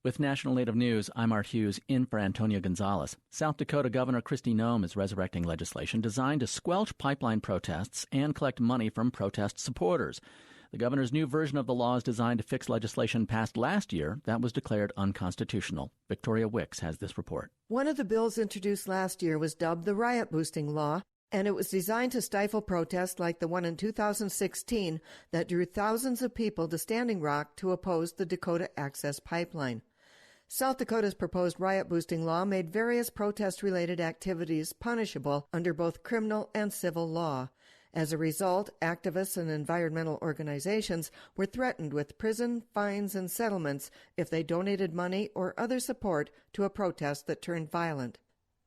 With National Native News, I'm Art Hughes in for Antonio Gonzalez. South Dakota Governor Kristi Noem is resurrecting legislation designed to squelch pipeline protests and collect money from protest supporters. The governor's new version of the law is designed to fix legislation passed last year that was declared unconstitutional. Victoria Wicks has this report. One of the bills introduced last year was dubbed the riot-boosting law, and it was designed to stifle protests like the one in 2016 that drew thousands of people to Standing Rock to oppose the Dakota Access Pipeline. South Dakota's proposed riot-boosting law made various protest-related activities punishable under both criminal and civil law. As a result, activists and environmental organizations were threatened with prison, fines, and settlements if they donated money or other support to a protest that turned violent.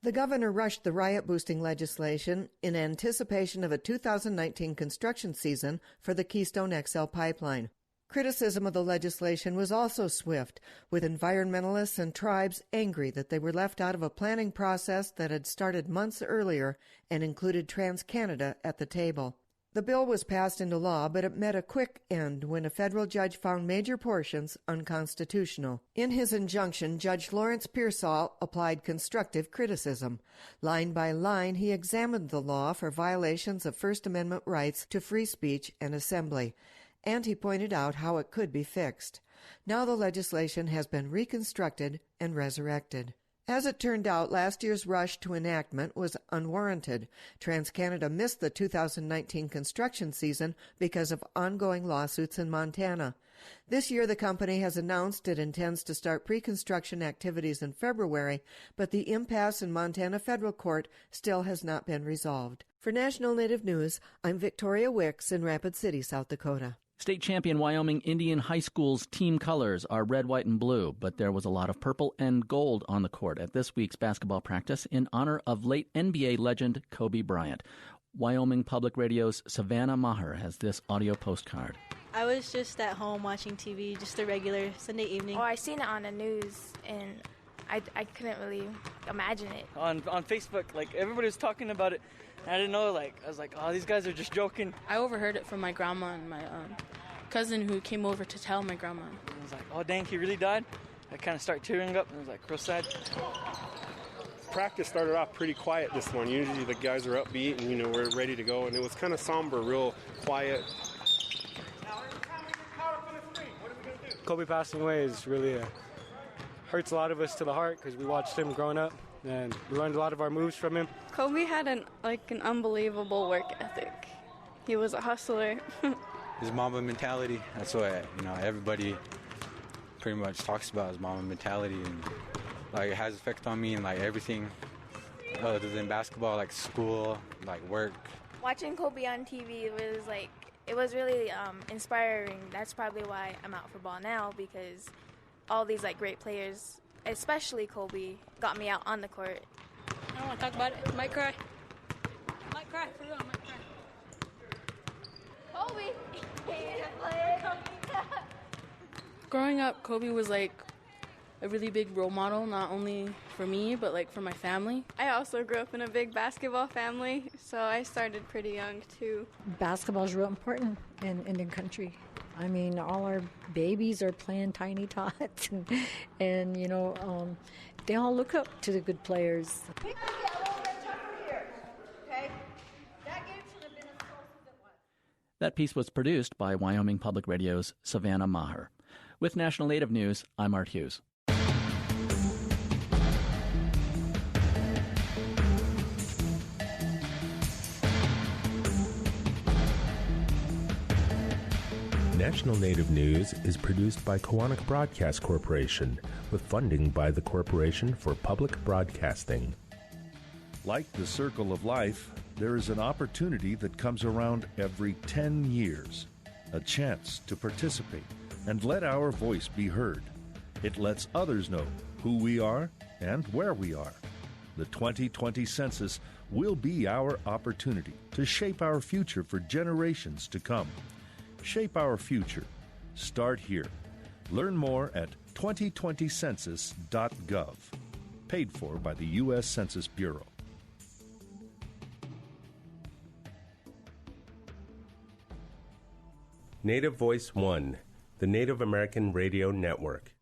The governor rushed the riot-boosting legislation in anticipation of a 2019 construction season for the Keystone XL pipeline. Criticism of the legislation was also swift, with environmentalists and tribes angry that they were left out of a planning process that had started months earlier and included TransCanada at the table. The bill was passed into law, but it met a quick end when a federal judge found major portions unconstitutional. In his injunction, Judge Lawrence Pearsall applied constructive criticism. Line by line, he examined the law for violations of First Amendment rights to free speech and assembly, and he pointed out how it could be fixed. Now the legislation has been reconstructed and resurrected. As it turned out, last year's rush to enactment was unwarranted. TransCanada missed the 2019 construction season because of ongoing lawsuits in Montana. This year, the company has announced it intends to start pre-construction activities in February, but the impasse in Montana federal court still has not been resolved. For National Native News, I'm Victoria Wicks in Rapid City, South Dakota. State champion Wyoming Indian High School's team colors are red, white, and blue, but there was a lot of purple and gold on the court at this week's basketball practice in honor of late NBA legend Kobe Bryant. Wyoming Public Radio's Savannah Maher has this audio postcard. I was just at home watching TV, just a regular Sunday evening. Oh, I seen it on the news, and I couldn't really imagine it. On Facebook, everybody was talking about it. I didn't know, I was like, oh, these guys are just joking. I overheard it from my grandma and my cousin who came over to tell my grandma. I was like, oh, dang, he really died? I kind of started tearing up, and I was like, real sad. Practice started off pretty quiet this one. Usually the guys are upbeat and, we're ready to go, and it was kind of somber, real quiet. Kobe passing away is really hurts a lot of us to the heart because we watched him growing up, and we learned a lot of our moves from him. Kobe had an unbelievable work ethic. He was a hustler. His Mamba mentality, that's what, everybody pretty much talks about, his Mamba mentality, and it has effect on me and everything other than basketball, school, work. Watching Kobe on TV was really inspiring. That's probably why I'm out for ball now, because all these great players, especially Kobe, got me out on the court. I don't want to talk about it. I might cry. For real, I might cry. Kobe! Growing up, Kobe was a really big role model, not only for me, but for my family. I also grew up in a big basketball family, so I started pretty young too. Basketball is real important in Indian country. I mean, all our babies are playing tiny tots, and they all look up to the good players. That piece was produced by Wyoming Public Radio's Savannah Maher. With National Native News, I'm Art Hughes. National Native News is produced by Koahnic Broadcast Corporation with funding by the Corporation for Public Broadcasting. Like the circle of life, there is an opportunity that comes around every 10 years. A chance to participate and let our voice be heard. It lets others know who we are and where we are. The 2020 census will be our opportunity to shape our future for generations to come. Shape our future. Start here. Learn more at 2020census.gov. Paid for by the U.S. Census Bureau. Native Voice One, the Native American Radio Network.